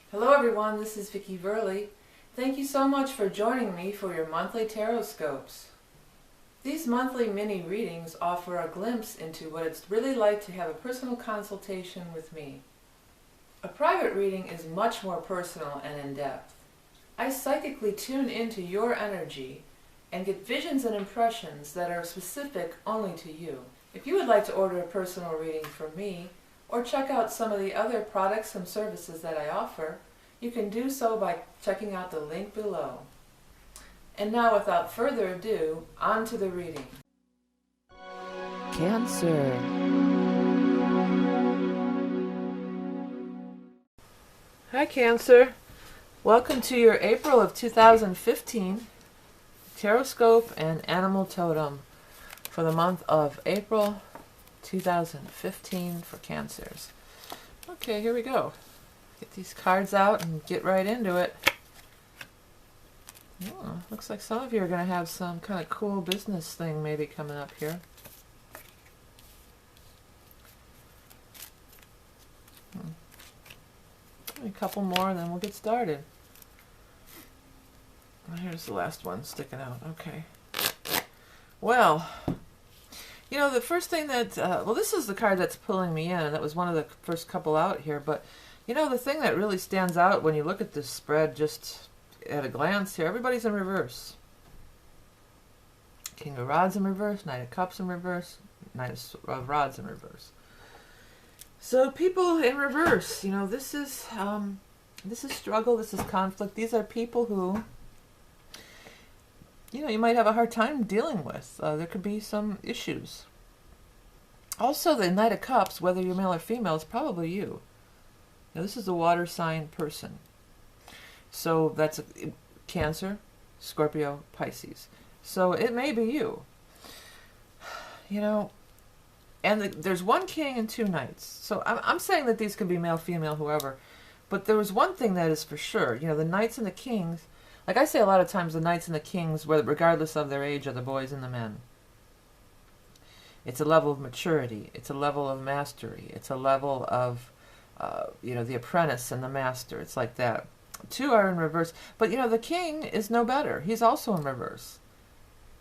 Hello everyone, this is Vicki Verley. Thank you so much for joining me for your monthly tarot scopes. These monthly mini readings offer a glimpse into what it's really like to have a personal consultation with me. A private reading is much more personal and in-depth. I psychically tune into your energy and get visions and impressions that are specific only to you. If you would like to order a personal reading from me, or check out some of the other products and services that I offer, you can do so by checking out the link below. And now, without further ado, on to the reading. Cancer. Hi Cancer. Welcome to your April of 2015 Taroscope and Animal Totem for the month of April 2015 for Cancers. Okay, here we go. Get these cards out and get right into it. Oh, looks like some of you are going to have some kind of cool business thing maybe coming up here. A couple more and then we'll get started. Here's the last one sticking out. Okay. Well, you know, the first thing that, well, this is the card that's pulling me in. That was one of the first couple out here. But, you know, the thing that really stands out when you look at this spread just at a glance here, everybody's in reverse. King of Rods in reverse, Knight of Cups in reverse, Knight of Rods in reverse. So people in reverse, you know, this is struggle, this is conflict. These are people who, you know, you might have a hard time dealing with. There could be some issues. Also, the Knight of Cups, whether you're male or female, is probably you. Now, this is a water sign person. So that's Cancer, Scorpio, Pisces. So it may be you. You know, and there's one king and two knights. So I'm saying that these could be male, female, whoever. But there was one thing that is for sure. You know, the knights and the kings, like I say a lot of times, the knights and the kings, regardless of their age, are the boys and the men. It's a level of maturity. It's a level of mastery. It's a level of, you know, the apprentice and the master. It's like that. Two are in reverse. But, you know, the king is no better. He's also in reverse.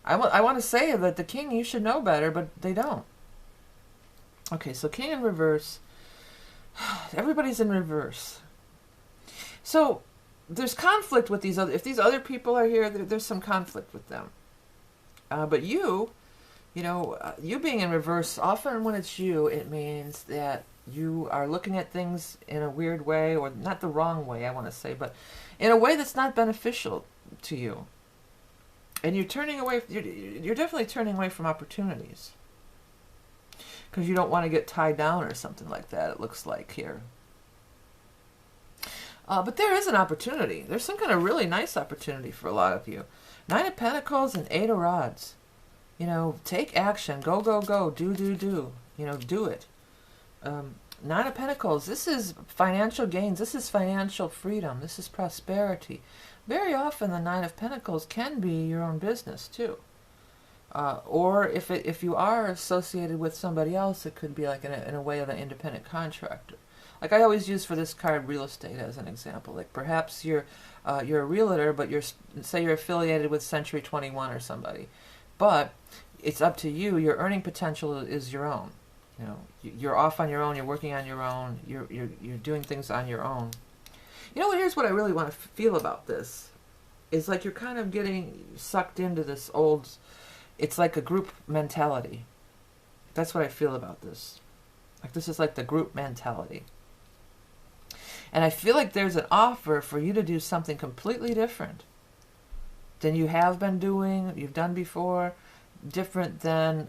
I want to say that the king, you should know better, but they don't. Okay, so king in reverse. Everybody's in reverse. So there's conflict with these other, if these other people are here, there's some conflict with them. But you know, you being in reverse, often when it's you, it means that you are looking at things in a weird way, or not the wrong way, I want to say, but in a way that's not beneficial to you. And you're turning away, you're definitely turning away from opportunities. Because you don't want to get tied down or something like that, it looks like here. But there is an opportunity. There's some kind of really nice opportunity for a lot of you. Nine of Pentacles and Eight of Rods. You know, take action. Go, go, go. Do, do, do. You know, do it. Nine of Pentacles. This is financial gains. This is financial freedom. This is prosperity. Very often the Nine of Pentacles can be your own business too. Or if you are associated with somebody else, it could be like in a way of an independent contractor. Like I always use for this card real estate as an example. Like perhaps you're a realtor, but say you're affiliated with Century 21 or somebody. But it's up to you. Your earning potential is your own. You know, you're off on your own. You're working on your own. You're doing things on your own. You know what? Here's what I really want to feel about this. Is like you're kind of getting sucked into this old. It's like a group mentality. That's what I feel about this. Like this is like the group mentality. And I feel like there's an offer for you to do something completely different than you have been doing, you've done before, different than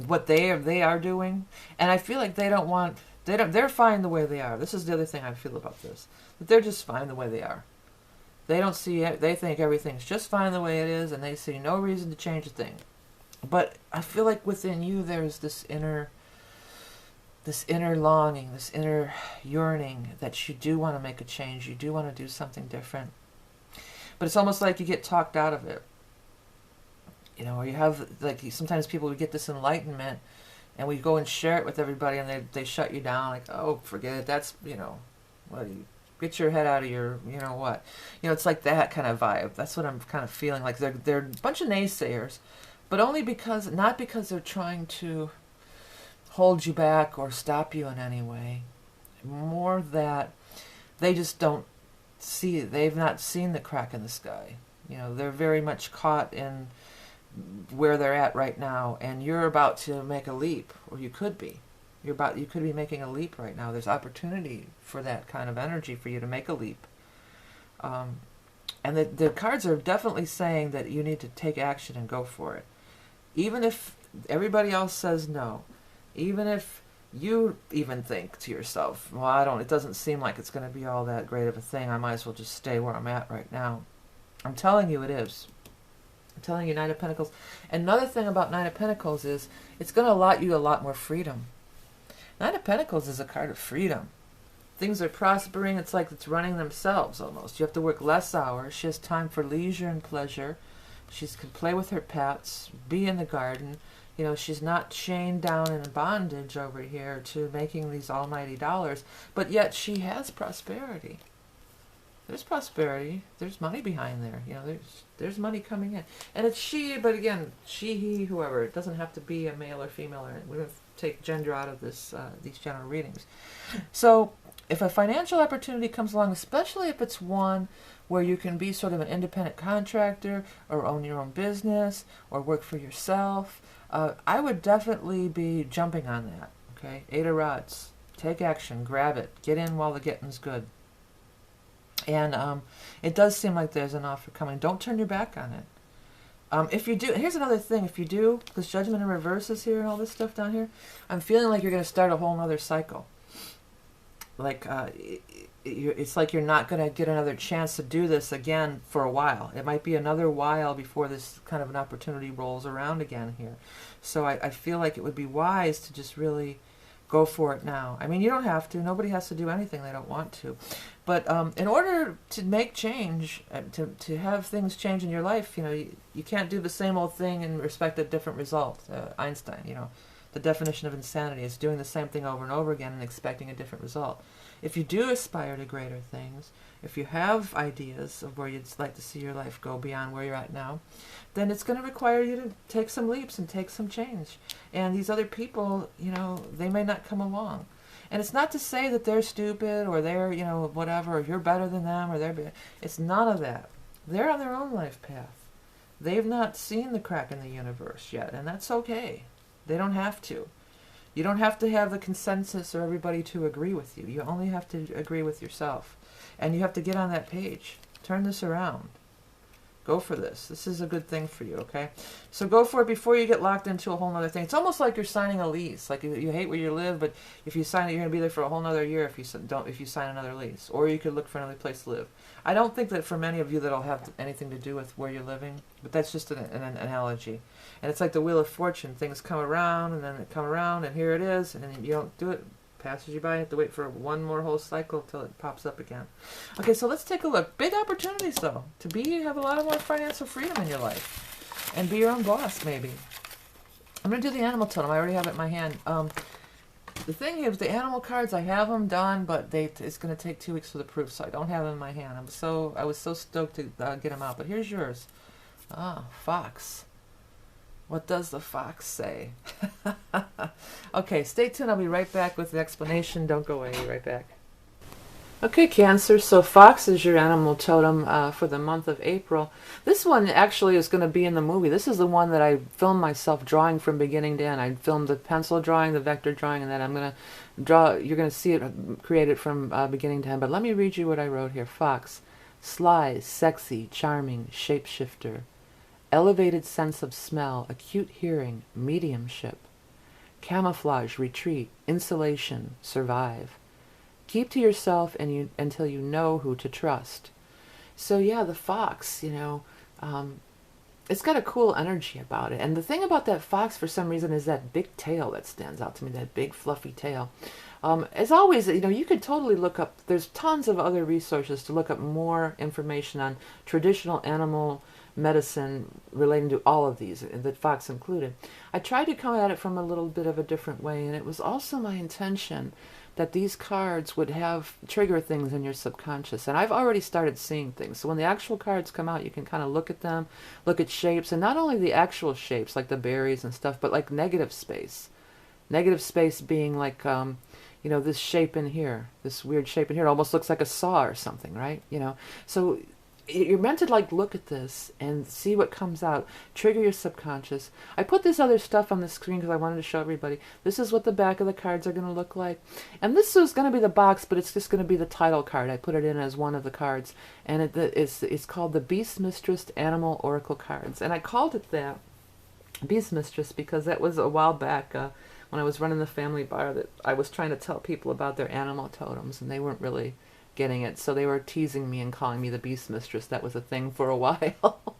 what they are doing. And I feel like they're fine the way they are. This is the other thing I feel about this. That they're just fine the way they are. They don't see it, they think everything's just fine the way it is, and they see no reason to change a thing. But I feel like within you there's this inner longing, this inner yearning that you do want to make a change, you do want to do something different. But it's almost like you get talked out of it. You know, or you have, like, sometimes people would get this enlightenment and we go and share it with everybody and they shut you down, like, oh, forget it, that's, you know, what are you Get your head out of your, you know what. You know, it's like that kind of vibe. That's what I'm kind of feeling like. They're a bunch of naysayers, but only because, not because they're trying to hold you back or stop you in any way. More that they just don't see, they've not seen the crack in the sky. You know, they're very much caught in where they're at right now, and you're about to make a leap, or you could be. You could be making a leap right now. There's opportunity for that kind of energy for you to make a leap. And the cards are definitely saying that you need to take action and go for it. Even if everybody else says no. Even if you even think to yourself, well, it doesn't seem like it's going to be all that great of a thing. I might as well just stay where I'm at right now. I'm telling you it is. I'm telling you, Knight of Pentacles. Another thing about Knight of Pentacles is it's going to allot you a lot more freedom. Knight of Pentacles is a card of freedom. Things are prospering. It's like it's running themselves almost. You have to work less hours. She has time for leisure and pleasure. She can play with her pets, be in the garden. You know, she's not chained down in bondage over here to making these almighty dollars, but yet she has prosperity. There's prosperity. There's money behind there. You know, there's money coming in. And it's she, but again, she, he, whoever. It doesn't have to be a male or female. We're going to take gender out of this these general readings. So if a financial opportunity comes along, especially if it's one where you can be sort of an independent contractor or own your own business or work for yourself, I would definitely be jumping on that. Okay, 8 of Rods. Take action. Grab it. Get in while the getting's good. And it does seem like there's an offer coming. Don't turn your back on it. If you do, here's another thing. If you do, because Judgment in reverse is here and all this stuff down here, I'm feeling like you're going to start a whole nother cycle. Like, it's like you're not going to get another chance to do this again for a while. It might be another while before this kind of an opportunity rolls around again here. So I feel like it would be wise to just really go for it now. I mean, you don't have to. Nobody has to do anything they don't want to. But in order to make change, to have things change in your life, you know, you can't do the same old thing and expect a different result. Einstein, you know, the definition of insanity is doing the same thing over and over again and expecting a different result. If you do aspire to greater things, if you have ideas of where you'd like to see your life go beyond where you're at now, then it's going to require you to take some leaps and take some change. And these other people, you know, they may not come along. And it's not to say that they're stupid or they're, you know, whatever, or you're better than them or they're better. It's none of that. They're on their own life path. They've not seen the crack in the universe yet, and that's okay. They don't have to. You don't have to have the consensus or everybody to agree with you. You only have to agree with yourself. And you have to get on that page. Turn this around. Go for this. This is a good thing for you, okay? So go for it before you get locked into a whole other thing. It's almost like you're signing a lease. Like you hate where you live, but if you sign it, you're going to be there for a whole other year if you sign another lease. Or you could look for another place to live. I don't think that for many of you that'll have anything to do with where you're living, but that's just an analogy. And it's like the Wheel of Fortune. Things come around, and then they come around, and here it is, and then you don't do it. Passes you by. You have to wait for one more whole cycle till it pops up again. Okay, so let's take a look. Big opportunities, though, to have a lot of more financial freedom in your life and be your own boss, maybe. I'm going to do the animal totem. I already have it in my hand. The thing is, the animal cards, I have them done, but it's going to take 2 weeks for the proof, so I don't have them in my hand. I was so stoked to get them out, but here's yours. Ah, fox. What does the fox say? Okay, stay tuned. I'll be right back with the explanation. Don't go away. I'll be right back. Okay, Cancer. So fox is your animal totem for the month of April. This one actually is going to be in the movie. This is the one that I filmed myself drawing from beginning to end. I filmed the pencil drawing, the vector drawing, and then I'm going to draw. You're going to see it created from beginning to end. But let me read you what I wrote here. Fox. Sly, sexy, charming, shapeshifter. Elevated sense of smell, acute hearing, mediumship. Camouflage, retreat, insulation, survive. Keep to yourself until you know who to trust. So yeah, the fox, you know, it's got a cool energy about it. And the thing about that fox, for some reason, is that big tail that stands out to me, that big fluffy tail. As always, you know, you could totally look up, there's tons of other resources to look up more information on traditional animal medicine relating to all of these, the fox included. I tried to come at it from a little bit of a different way, and it was also my intention that these cards would have trigger things in your subconscious. And I've already started seeing things. So when the actual cards come out, you can kind of look at them, look at shapes, and not only the actual shapes like the berries and stuff, but like negative space. Negative space being like, you know, this shape in here, this weird shape in here. It almost looks like a saw or something, right? You know, so you're meant to like look at this and see what comes out, trigger your subconscious. I put this other stuff on the screen because I wanted to show everybody. This is what the back of the cards are going to look like. And this is going to be the box, but it's just going to be the title card. I put it in as one of the cards. And it's called the Beast Mistress Animal Oracle Cards. And I called it that, Beast Mistress, because that was a while back when I was running the family bar that I was trying to tell people about their animal totems, and they weren't really getting it, so they were teasing me and calling me the Beast Mistress. That was a thing for a while.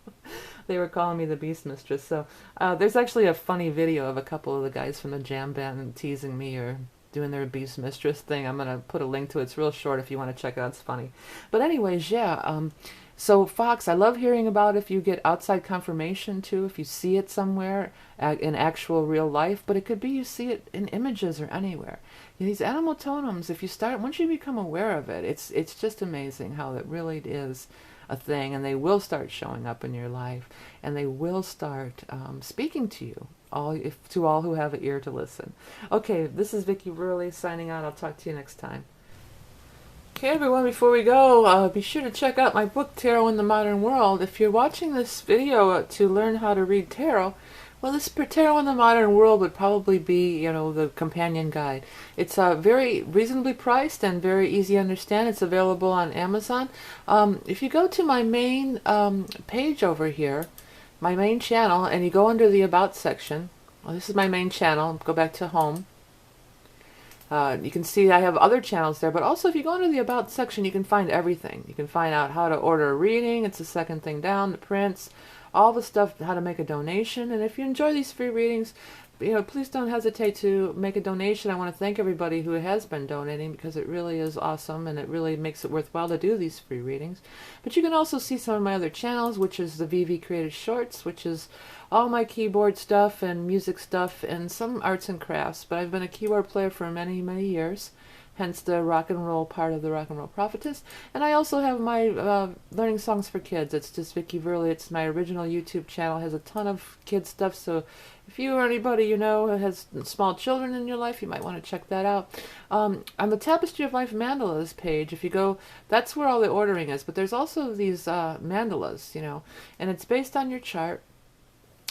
They were calling me the Beast Mistress. So there's actually a funny video of a couple of the guys from the jam band teasing me or doing their Beast Mistress thing. I'm going to put a link to it. It's real short if you want to check it out. It's funny. But anyways, yeah. So Fox, I love hearing about if you get outside confirmation too, if you see it somewhere in actual real life, but it could be you see it in images or anywhere. You know, these animal totems, if you start, once you become aware of it, it's just amazing how it really is a thing, and they will start showing up in your life, and they will start speaking to you, to all who have an ear to listen. Okay, this is Vicki Verley signing out. I'll talk to you next time. Okay, everyone, before we go, be sure to check out my book, Tarot in the Modern World. If you're watching this video to learn how to read tarot, well, this Tarot in the Modern World would probably be, you know, the companion guide. It's very reasonably priced and very easy to understand. It's available on Amazon. If you go to my main page over here, my main channel, and you go under the About section, well, this is my main channel. Go back to Home. You can see I have other channels there, but also if you go into the About section, you can find everything. You can find out how to order a reading. It's the second thing down, the prints, all the stuff, how to make a donation. And if you enjoy these free readings, you know, please don't hesitate to make a donation. I want to thank everybody who has been donating, because it really is awesome and it really makes it worthwhile to do these free readings. But you can also see some of my other channels, which is the VV Creative Shorts, which is all my keyboard stuff and music stuff and some arts and crafts. But I've been a keyboard player for many, many years, hence the rock and roll part of the Rock and Roll Prophetess. And I also have my Learning Songs for Kids. It's just Vicki Verley. It's my original YouTube channel. It has a ton of kids stuff, so if you or anybody you know has small children in your life, you might want to check that out. On the Tapestry of Life Mandalas page, if you go, that's where all the ordering is. But there's also these mandalas, you know, and it's based on your chart.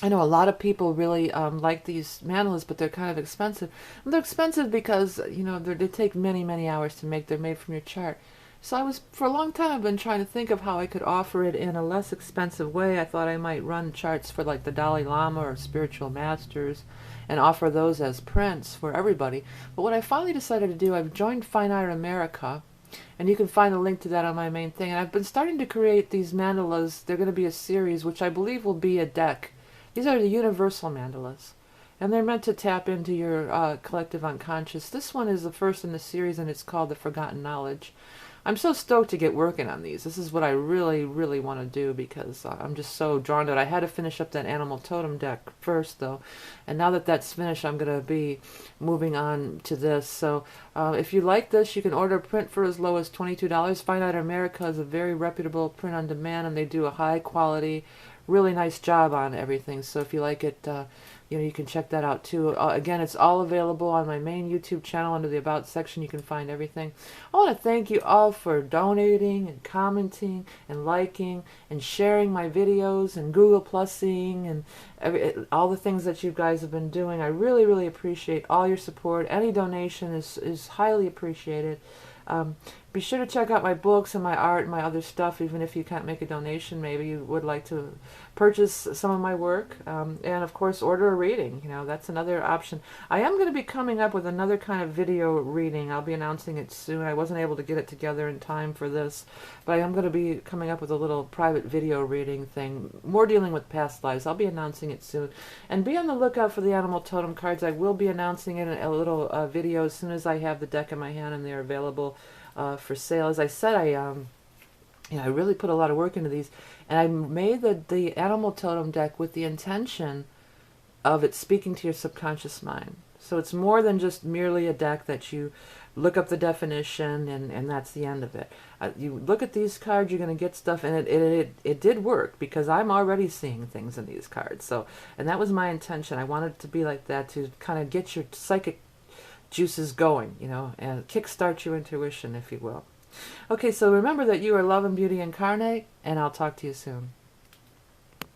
I know a lot of people really like these mandalas, but they're kind of expensive. And they're expensive because, you know, they take many, many hours to make. They're made from your chart. So for a long time, I've been trying to think of how I could offer it in a less expensive way. I thought I might run charts for like the Dalai Lama or spiritual masters and offer those as prints for everybody. But what I finally decided to do, I've joined Fine Art America, and you can find a link to that on my main thing. And I've been starting to create these mandalas. They're going to be a series, which I believe will be a deck. These are the universal mandalas, and they're meant to tap into your collective unconscious. This one is the first in the series, and it's called The Forgotten Knowledge. I'm so stoked to get working on these. This is what I really, really want to do, because I'm just so drawn to it. I had to finish up that Animal Totem deck first, though, and now that that's finished, I'm going to be moving on to this. So if you like this, you can order a print for as low as $22. Fine Art America is a very reputable print on demand, and they do a high quality, really nice job on everything. So if you like it, you know, you can check that out too. Again, it's all available on my main YouTube channel under the About section. You can find everything. I want to thank you all for donating and commenting and liking and sharing my videos and Google Plusing and all the things that you guys have been doing. I really, really appreciate all your support. Any donation is highly appreciated. Be sure to check out my books and my art and my other stuff, even if you can't make a donation. Maybe you would like to purchase some of my work, and of course order a reading. You know, that's another option. I am going to be coming up with another kind of video reading. I'll be announcing it soon. I wasn't able to get it together in time for this, but I am going to be coming up with a little private video reading thing, more dealing with past lives. I'll be announcing it soon. And be on the lookout for the Animal Totem cards. I will be announcing it in a little video as soon as I have the deck in my hand and they're available for sale. As I said, I really put a lot of work into these, and I made the Animal Totem deck with the intention of it speaking to your subconscious mind. So it's more than just merely a deck that you look up the definition and that's the end of it. You look at these cards, you're going to get stuff, and it did work because I'm already seeing things in these cards. So, and that was my intention. I wanted it to be like that to kind of get your psychic juices going, you know, and kickstart your intuition, if you will. Okay, so remember that you are love and beauty incarnate, and I'll talk to you soon.